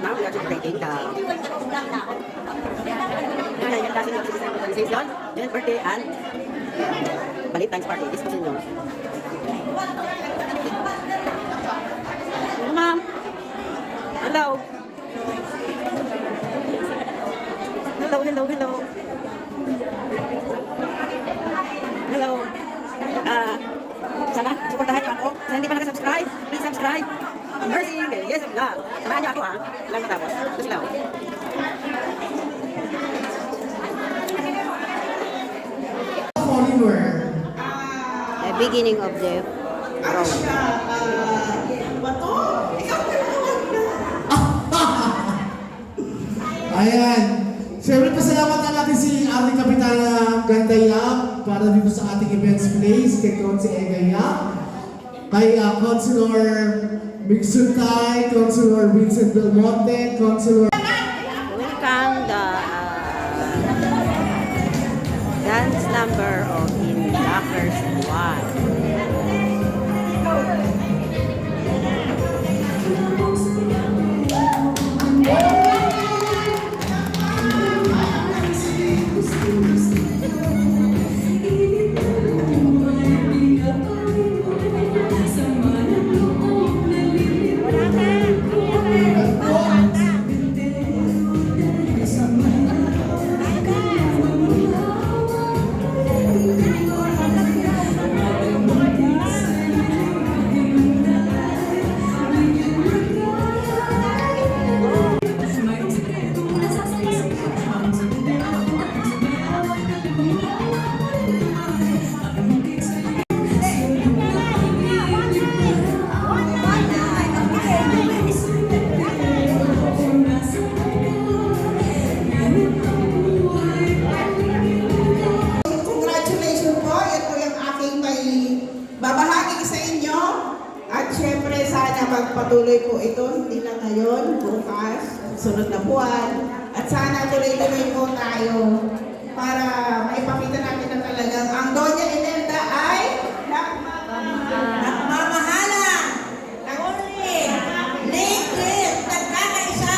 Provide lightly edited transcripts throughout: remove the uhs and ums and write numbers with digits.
Now we are celebrating the anniversary of Citizen Organization, and birthday and Valentine's party. This was in yours. Hello, ma'am. Hello. Hello, hello, hello. Hello. Sana, supportahan niyo ako. Sa hindi pa naka-subscribe, please subscribe. Mercy, yes, vlog. Samahan niyo ako ha. Lang matapos. Ito sila. The beginning of the road. Ayan. Siyempre, pasalamatan natin si ating Kapitana Gandaya para dito sa ating events place kay Consi Egaya, kay Councilor Migsuntay, Councilor Vincent Belmonte, Councilor... Welcome the dance number of In Lockers 1. Magpatuloy po ito, hindi lang ngayon, bukas, sunod na buwan. At sana tuloy-tuloy po tayo para maipakita natin na talagang ang Doña Imelda ay nagmamahalan, nagulit, ligit, nagkakaisa.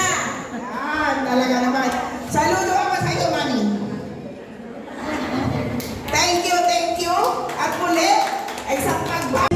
Yan, talaga naman. Saludo ako sa iyo, Manny. Thank you, thank you. At muli, ay isang pagbabago.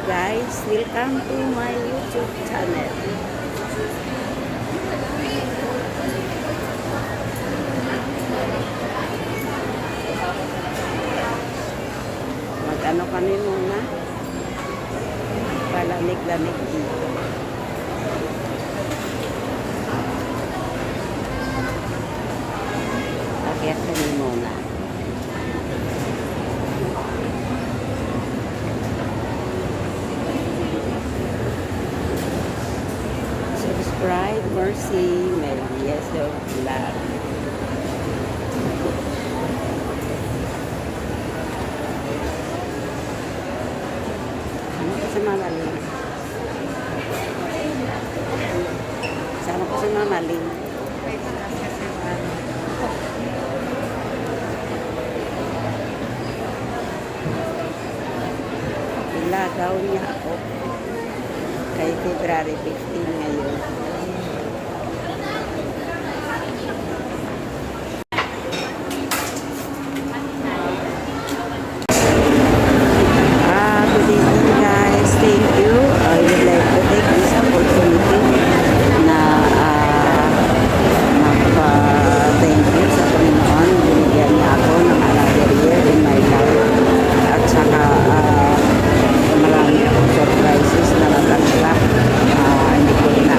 Guys, welcome to my YouTube channel. Mag-ano kami muna? Palamig-lamig dito. Akyat kami muna. Subscribe, Mercy, Melieso Vlog. Sama ko si Mama Ling. Sama ko si Mama Ling. Ilagaw niya ako kay February 15 ngayon. Hindi ko rin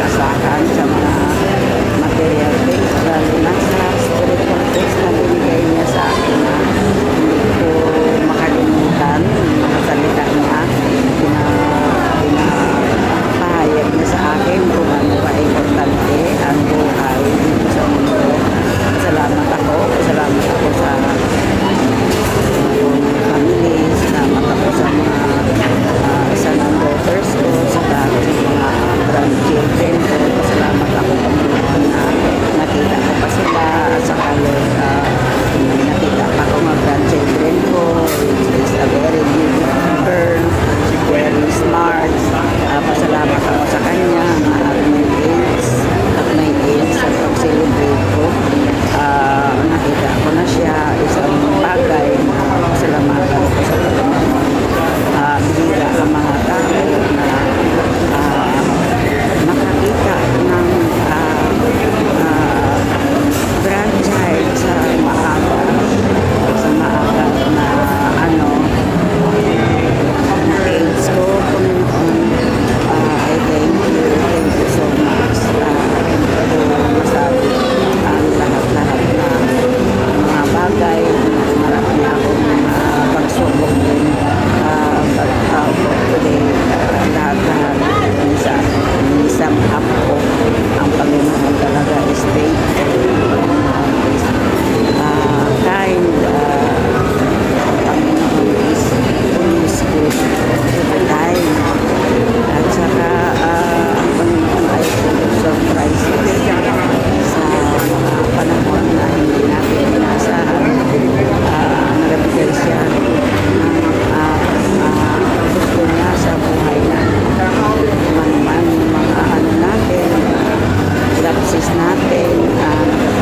natin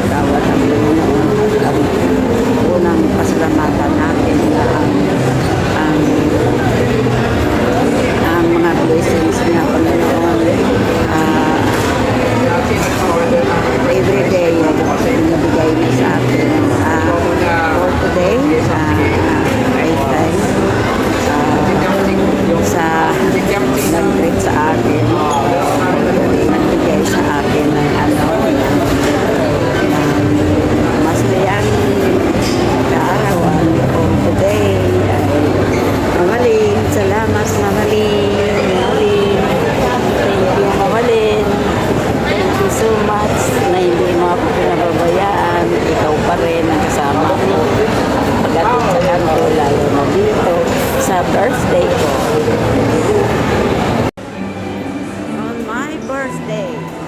gawat ang Panginoon at ang unang pasalamatan natin na ang mga blessings niya Panginoon every day binibigay niya sa atin for today right time sa nag-treat sa atin nagbigay sa atin ng masayang kaarawan for today Mamaling, salamat Mamaling thank you Mamaling thank you so much na hindi mo ako pinababayaan ikaw pa rin ang kasama ko pagdating sa kanto lalo na dito sa birthday ko on my birthday